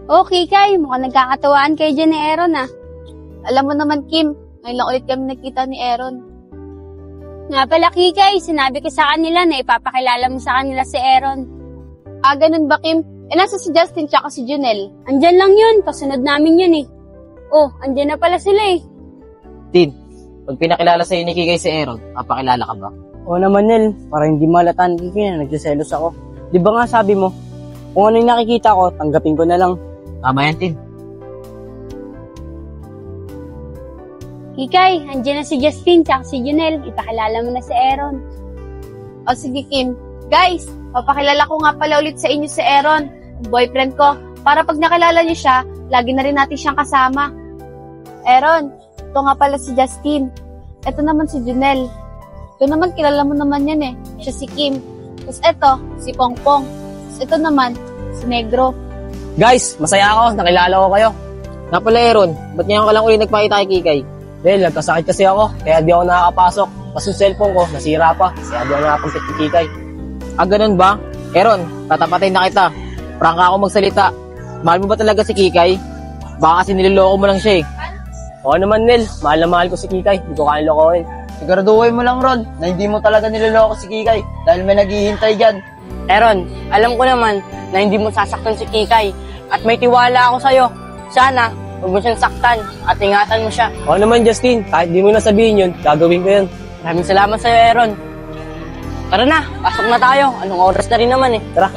Okay, Kay. Mukhang nagkakatawaan kayo dyan ni Aaron, ah. Alam mo naman, Kim, ngayon lang ulit kami nakita ni Aaron. Nga pala, Kikay, sinabi ko sa kanila na ipapakilala mo sa kanila si Aaron. Ah, ganun ba, Kim? Nasa si Justin tsaka si Junel. Andyan lang yun, kasunod namin yun eh. Oh, andyan na pala sila eh. Tin, pag pinakilala sa'yo ni Kikay si Aaron, papakilala ka ba? Oo naman, Nel. Para hindi malataan kaya nagsiselos ako. Di ba nga sabi mo, kung ano yung nakikita ko, tanggapin ko na lang. Tama yan, Tin. Kikay, andyan na si Justin tsaka si Junel. Ipakilala mo na si Aaron. O sige, Kim. Guys, papakilala ko nga pala ulit sa inyo si Aaron, boyfriend ko. Para pag nakilala niyo siya, lagi na rin natin siyang kasama. Aaron, ito nga pala si Justin. Ito naman si Junel. Ito naman, kilala mo naman yan eh. Siya si Kim. Tapos ito, si Pongpong. Tapos ito naman, si Negro. Guys, masaya ako. Nakilala ko kayo. Nga pala, Aaron, ba't ngayon ka lang uli nagpakita kay Kikay? Nel, nagkasakit kasi ako, kaya di ako nakakapasok. Tapos yung cellphone ko, nasira pa. Kaya di ako nakakumpit kay Kikay. Ah, ganun ba? Aaron, tatapatin na kita. Prangka ako magsalita. Mahal mo ba talaga si Kikay? Baka kasi niloloko mo lang siya eh. Oo naman, Nel. Mahal na mahal ko si Kikay. Hindi ko kaya lokohin. Siguraduhin mo lang, Ron, na hindi mo talaga niloloko si Kikay dahil may naghihintay dyan. Aaron, alam ko naman na hindi mo sasaktan si Kikay. At may tiwala ako sa'yo. Sana, huwag mo siyang saktan at ingatan mo siya. Oo naman, Justin. Kahit di mo nasabihin yun, gagawin ko yun. Maraming salamat sa'yo, Aaron. Tara na, pasok na tayo. Anong oras na rin naman eh. Tara.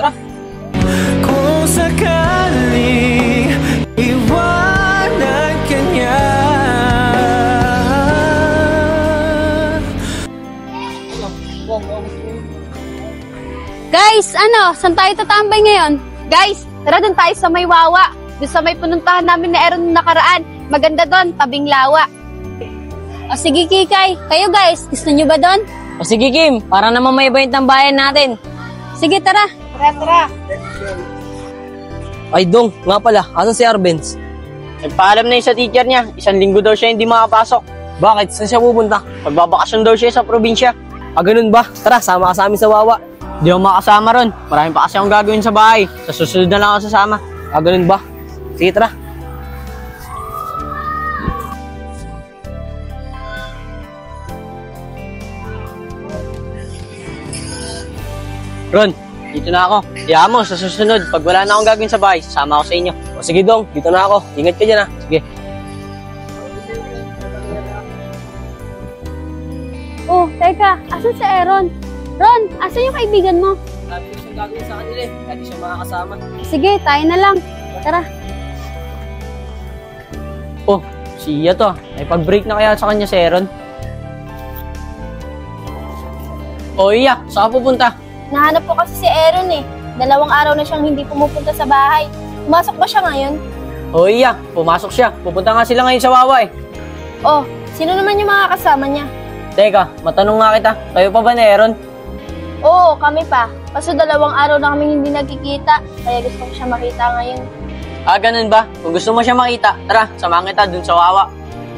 Kung sakaling iwanan ka niya. Guys, saan tayo tatambay ngayon? Guys, tara doon tayo sa may Wawa. Doon sa may pununtahan namin na Aaron nakaraan. Maganda doon, tabing lawa. O sige, Kikay. Kayo guys, gusto nyo ba doon? O sige, Kim. Para naman may iba yung tambayan natin. Sige, tara. Tara. Ay, Dong. Nga pala, asan si Arbenz? Nagpaalam na yun sa teacher niya. 1 linggo daw siya hindi makapasok. Bakit? Saan siya pupunta? Magbabakasyon daw siya sa probinsya. Ah, ganun ba? Tara, sama ka sa amin sa Wawa. Di ako makasama ron. Marami pa kasi akong gagawin sa bahay. Sa susunod na lang ako sasama. Ah, ganun ba? Sige, tara. Ron, dito na ako. Hayaan mo, sa susunod, pag wala na akong gagawin sa bahay, sasama ako sa inyo. O sige, Dong. Dito na ako. Ingat ka dyan, ha. Sige. Oh, teka. Asan si Aaron? Ron, asan yung kaibigan mo? Sabi ko siyang gagawin sa kanila eh. Kaya di siya makakasama. Sige, tayo na lang. Tara. Oh, siya to. May pag-break na kaya sa kanya si Aaron. Oh, iya. Saan ka pupunta? Nahanap ko kasi si Aaron eh. 2 araw na siyang hindi pumupunta sa bahay. Pumasok ba siya ngayon? Oh, iya. Pumasok siya. Pupunta nga sila ngayon sa Wawa eh. Oh, sino naman yung mga kasama niya? Teka, matanong nga kita. Kayo pa ba ni Aaron? Oo, kami pa. Kaso 2 araw na kami hindi nagkikita. Kaya gusto ko siya makita ngayon. Ah, ganun ba? Kung gusto mo siya makita, tara, samahan kita dun sa Wawa.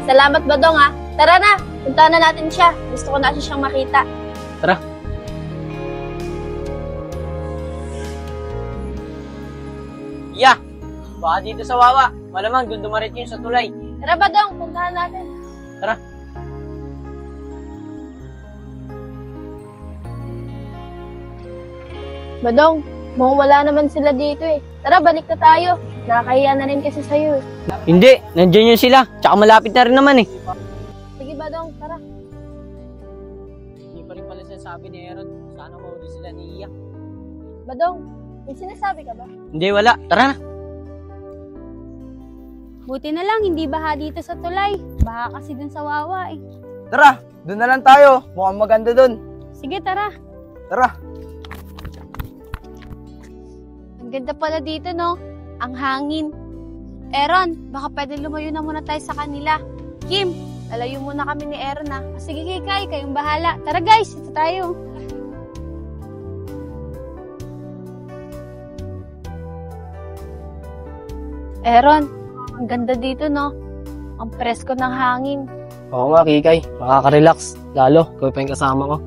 Salamat ba dong ha? Tara na, puntahan na natin siya. Gusto ko na siya siyang makita. Tara. Yeah, baka dito sa Wawa. Malamang dun dumarit yun sa tulay. Tara ba dong, puntahan natin. Tara. Badong, mukhang wala naman sila dito eh. Tara, balik na tayo. Nakakahiya na rin kasi sa'yo eh. Hindi, nandiyan yun sila. Tsaka malapit na rin naman eh. Sige Badong, tara. Hindi pa rin pala sinasabi ni Aaron. Sana mahuli sila ni Iya. Badong, may sinasabi ka ba? Hindi, wala. Tara na. Buti na lang, hindi baha dito sa tulay. Baha kasi dun sa Wawa eh. Tara, doon na lang tayo. Mukhang maganda doon. Sige, tara. Tara. Ang ganda pala dito, no? Ang hangin. Aaron, baka pwede lumayo na muna tayo sa kanila. Kim, lalayo muna kami ni Aaron, ha? Sige, Kikay, kayong bahala. Tara, guys, ito tayo. Aaron, ang ganda dito, no? Ang presko ng hangin. Oo nga, Kikay. Makaka-relax. Lalo, kung pa yung kasama ko.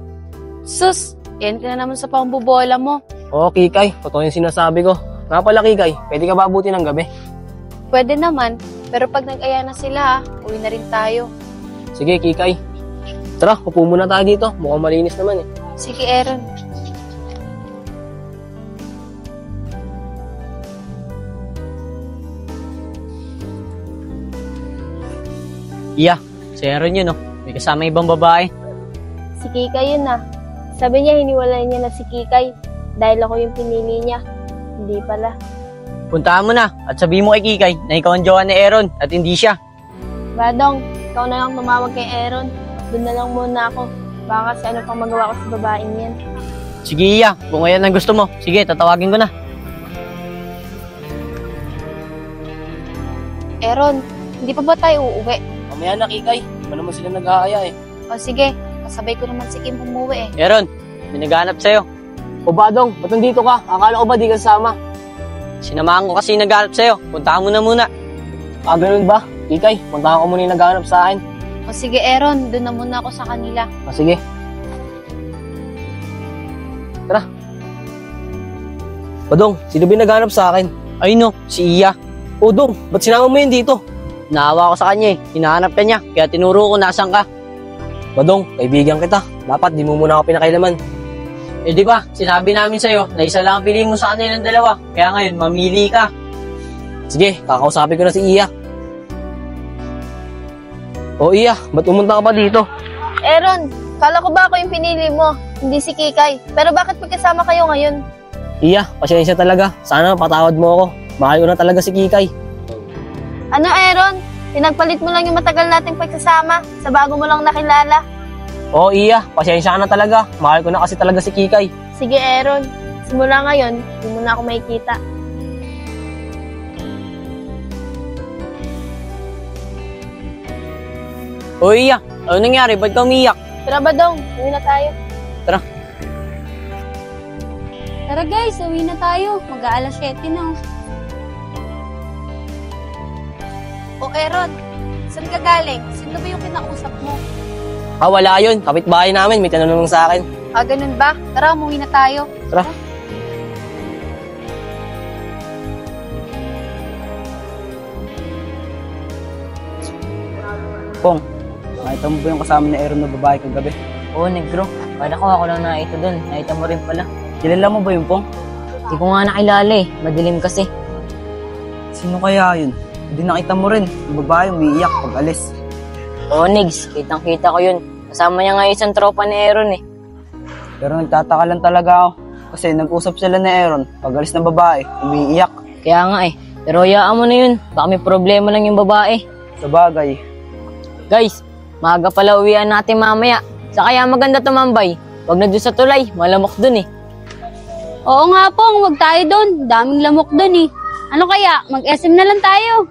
Sus, yan ka na naman sa pambubola mo. Oo, Kikay. Totoo yung sinasabi ko. Nga pala, Kikay. Pwede ka ba abutin ng gabi? Pwede naman, pero pag nag-aya na sila, uwi na rin tayo. Sige, Kikay. Tara, upo muna tayo dito. Mukhang malinis naman eh. Sige, Aaron. Iya, si Aaron yun, oh. May kasama ibang babae. Si Kikay yun ah. Sabi niya hiniwalay niya na si Kikay dahil ako yung pinili niya. Hindi pala. Puntahan mo na at sabihin mo kay Kikay na ikaw ang jowa ni Aaron at hindi siya. Badong, ikaw na lang tumawag kay Aaron. Doon na lang muna ako. Baka kasi ano pang magawa ko sa babaeng yan. Sige, Iya. Kung ayan ang gusto mo, sige, tatawagin ko na. Aaron, hindi pa ba tayo uuwi? Mamaya na, Kikay. Di ba naman sila nag-aaya eh. O sige, kasabay ko naman si Kim umuwi eh. Aaron, may naghahanap sa'yo. O Badong, ba't nandito ka? Akala ko ba di ka kasama? Sinamahan ko kasi naghahanap sa'yo. Puntahan mo na muna. Ah, ganun ba? Kikay, puntahan ko muna yung naghahanap sa akin. O sige, Aaron, doon na muna ako sa kanila. Ah, sige. Tara. Badong, sino ba yung naghahanap sa akin? Ay no, si Iya. O Dong, ba't sinama mo yun dito? Naawa ko sa kanya eh. Hinahanap ka niya, kaya tinuro ko nasan ka. Badong, kaibigan kita. Dapat di mo muna ako pinakailaman. Eh di ba, sinabi namin sa'yo na isa lang ang piliin mo sa kanilang dalawa. Kaya ngayon, mamili ka. Sige, kakausapin ko na si Iya. O Iya, ba't pumunta ka pa dito? Aaron, kala ko ba ako yung pinili mo? Hindi si Kikay. Pero bakit magkasama kayo ngayon? Iya, pasensya talaga. Sana patawad mo ako. Mahal ko na talaga si Kikay. Ano Aaron? Pinagpalit mo lang yung matagal nating pagsasama sa bago mo lang nakilala. Oo, Iya, pasensya ka na talaga. Mahal ko na kasi talaga si Kikay. Sige Aaron, simula ngayon, hindi mo na ako makikita. O Iya, ano nangyari? Ba't ka umiyak? Tara Badong, uwi na tayo. Tara guys, uwi na tayo. Mag-aalas 7 na. O Aaron, saan ka galing? Sino ba yung kinausap mo? Ah, wala yun. Kapitbahay namin, may tanong sa akin. Ah, ganun ba? Tara, umuwi na tayo. Tara. Pong, nakita mo ba yung kasama ni Aaron na babae kagabi? Oo, negro. Kala ko ako lang nakita dun. Nakita mo rin pala. Kilala mo ba yung Pong? Hindi ko nga nakilala eh. Madilim kasi. Sino kaya yun? Hindi nakita mo rin. Yung babae umiiyak pag alis. Oo, Nigs. Kitang-kita ko yun. Kasama niya nga isang tropa ni Aaron eh. Pero nagtataka lang talaga ako. Kasi nag-usap sila ni Aaron. Pag alis ng babae, umiiyak. Kaya nga eh. Pero hayaan mo na yun. Baka may problema lang yung babae. Sa bagay. Guys, maaga pala uwian natin mamaya. Sa kaya maganda tumambay. Huwag na doon sa tulay. Malamok dun eh. Oo nga Pong, wag tayo doon. Daming lamok doon eh. Ano kaya? Mag-SM na lang tayo.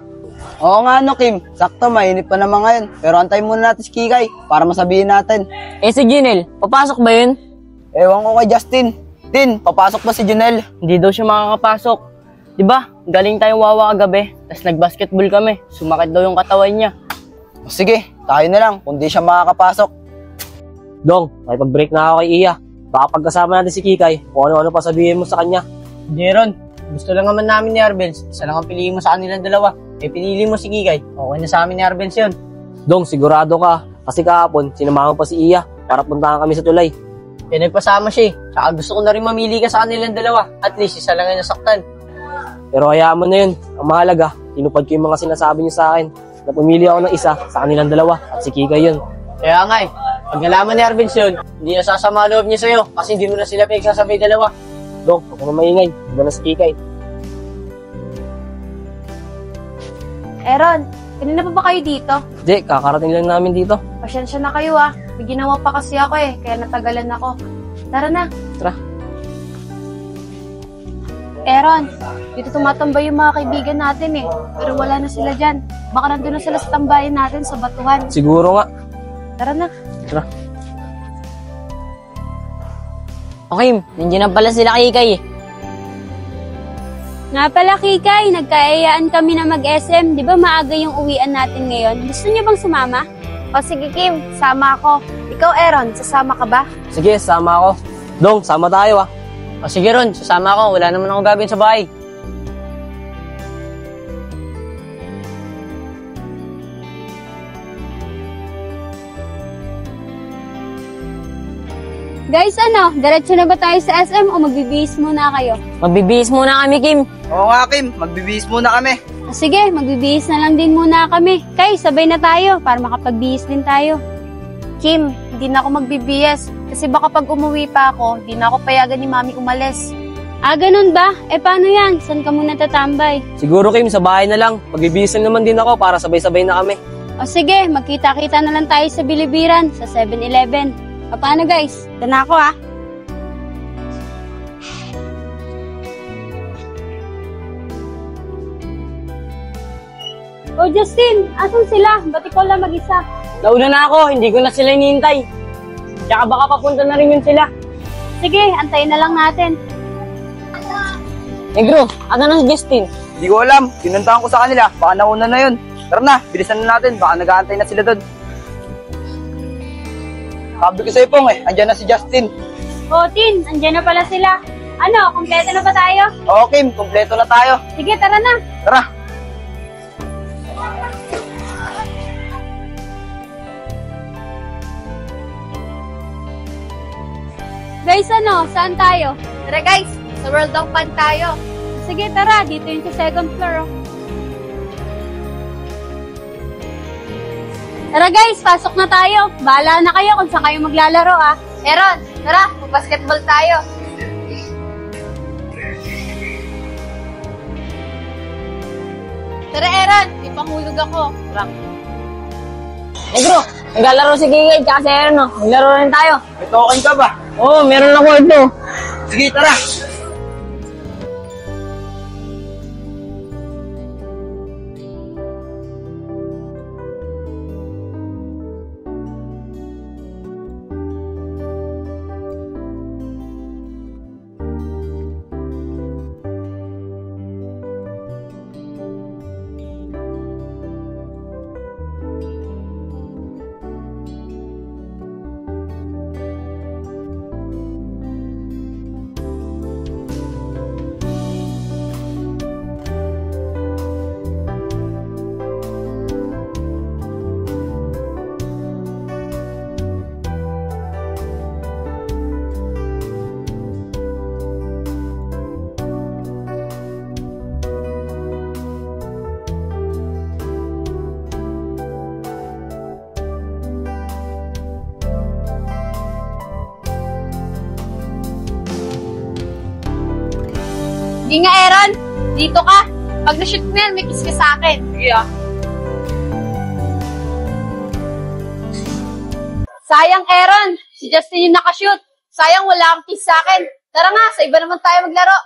Oo nga no, Kim. Sakto, mainit pa naman ngayon. Pero antayin muna natin si Kikay para masabihin natin. Eh si Junel, papasok ba yun? Ewan ko kay Justin. Tin, papasok ba si Junel? Hindi daw siya makakapasok. Diba, galing tayong wawa kagabi. Tapos nag-basketball kami. Sumakit daw yung katawan niya. O sige, tayo na lang kung di siya makakapasok. Dong, may pag-break na ako kay Iya. Baka pagkasama natin si Kikay, kung ano-ano pa sabihin mo sa kanya. Hindi Ron, gusto lang naman namin ni Arbens. Isa lang ang piliin mo sa kanilang dalawa. Eh pinili mo si Kikay, okay na sa amin ni Arbens yun. Dong, sigurado ka. Kasi kahapon, sinamahan pa si Iya para puntahan kami sa tulay. Eh nagpasama siya eh. Saka gusto ko na rin mamili ka sa kanilang dalawa. At least isa lang ang nasaktan. Pero hayaan mo na yun. Ang mahalaga, tinupad ko yung mga sinasabi niyo sa akin. Na pumili ako ng isa sa kanilang dalawa at si Kikay yun. Kaya nga eh, pag nalaman ni Arvin yun, hindi na sasama loob niya sa'yo kasi hindi mo na sila pinagsasabay dalawa. Dong, huwag mo maingay. Hindi na si Kikay. Aaron, kanina pa ba kayo dito? Hindi, kakarating lang namin dito. Pasensya na kayo ah. May ginawa pa kasi ako eh, kaya natagalan ako. Tara na. Tara. Aaron, dito tumatambay yung mga kaibigan natin eh. Pero wala na sila dyan. Baka nandun na sila sa tambayan natin sa batuhan. Siguro nga. Tara na. Tara. Okay, nandiyan na pala sila Kikay eh. Nga pala Kikay, nagkaayaan kami na mag-SM. Di ba maaga yung uwian natin ngayon? Gusto niyo bang sumama? O sige Kim, sama ako. Ikaw Aaron, sasama ka ba? Sige, sama ako. Dong, sama tayo ah. O sige, Ron, sasama ako. Wala naman ako gagawin sa bahay. Guys, diretso na ba tayo sa SM o magbibihis muna kayo? Magbibihis muna kami, Kim. Oo nga, Kim. Magbibihis muna kami. Sige, magbibihis na lang din muna kami. Kay, sabay na tayo para makapagbihis din tayo. Kim, hindi na ako magbibihis. Kasi baka pag umuwi pa ako, hindi na ako payagan ni Mami umalis. Ganun ba? Paano yan? Saan ka muna tatambay? Siguro, Kim, sa bahay na lang. Magbibihis na naman din ako para sabay-sabay na kami. Sige, magkita-kita na lang tayo sa Bilibiran, sa 7-Eleven. Paano guys? Ito na ako Justin, asan sila? Ba't ikaw lang mag-isa? Nauna na ako, hindi ko na sila hinihintay. Tsaka baka papunta na rin yun sila. Sige, antayin na lang natin. Negro, ano na si Justin? Hindi ko alam. Pinuntahan ko sa kanila. Baka nauna na yun. Tara na, bilisan na natin. Baka nag-aantay na sila doon. Sabi ko sa'yo, Pong, andyan na si Justin. Tin, andyan na pala sila. Kompleto na ba tayo? Oo, Kim, kompleto na tayo. Sige, tara na. Tara. Guys, saan tayo? Tara guys, sa World of Fun tayo. Sige, tara, dito yung sa second floor. Tara guys, pasok na tayo. Bahala na kayo kung saan kayo maglalaro Aaron, tara, mag-basketball tayo. Tara Aaron, may panghulog ako. Negro, naglalaro si Kikay tsaka si Aaron, no? Naglaro rin tayo. May token ka ba? Oo, meron ako ito. Sige, tara. Hindi nga, Aaron. Dito ka. Pag na-shoot mo yan, may kiss ka sa akin. Sige, Sayang, Aaron. Si Justin yung nakashoot. Sayang, wala kang kiss sa akin. Tara nga, sa iba naman tayo maglaro.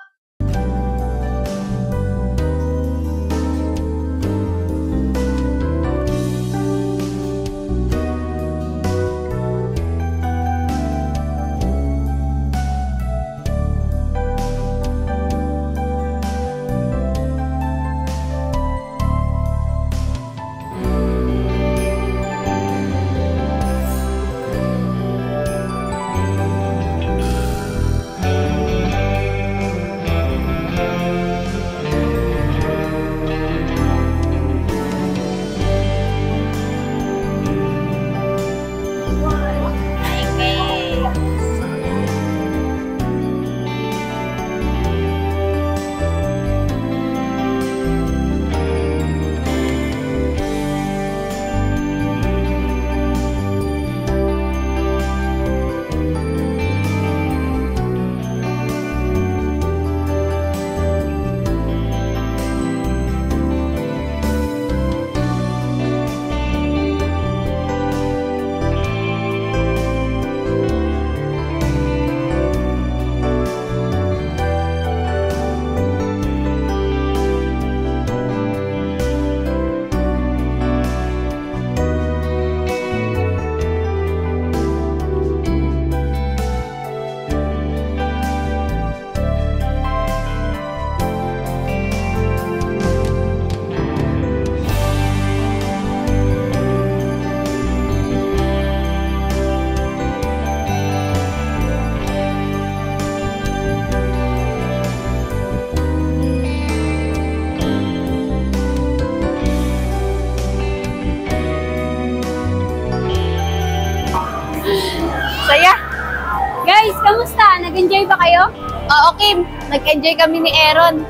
Oo, Kim. Nag-enjoy kami ni Aaron.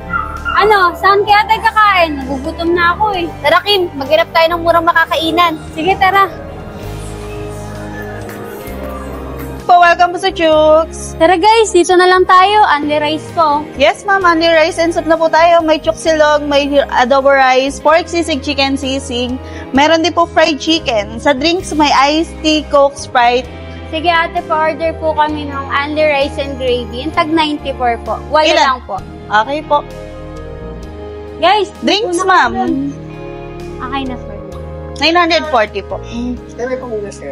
Ano, saan kaya tayo kakain? Nagugutom na ako eh. Tara, Kim. Maghanap tayo ng murang makakainan. Sige, tara. Welcome po sa Chooks. Tara guys, dito na lang tayo. Only rice ko. Yes, ma'am. Only rice and soup na po tayo. May chuksilog, may adobo rice, pork sisig, chicken sisig. Meron din po fried chicken. Sa drinks, may iced tea, Coke, Sprite. Sige ate, pa-order po kami ng only rice and gravy. Yung tag 94 po. Wala Ilan? lang po. Okay po. Guys, Drinks, una ma'am. ka dun. Okay na, sir. 940 po. Kaya may pang-ugas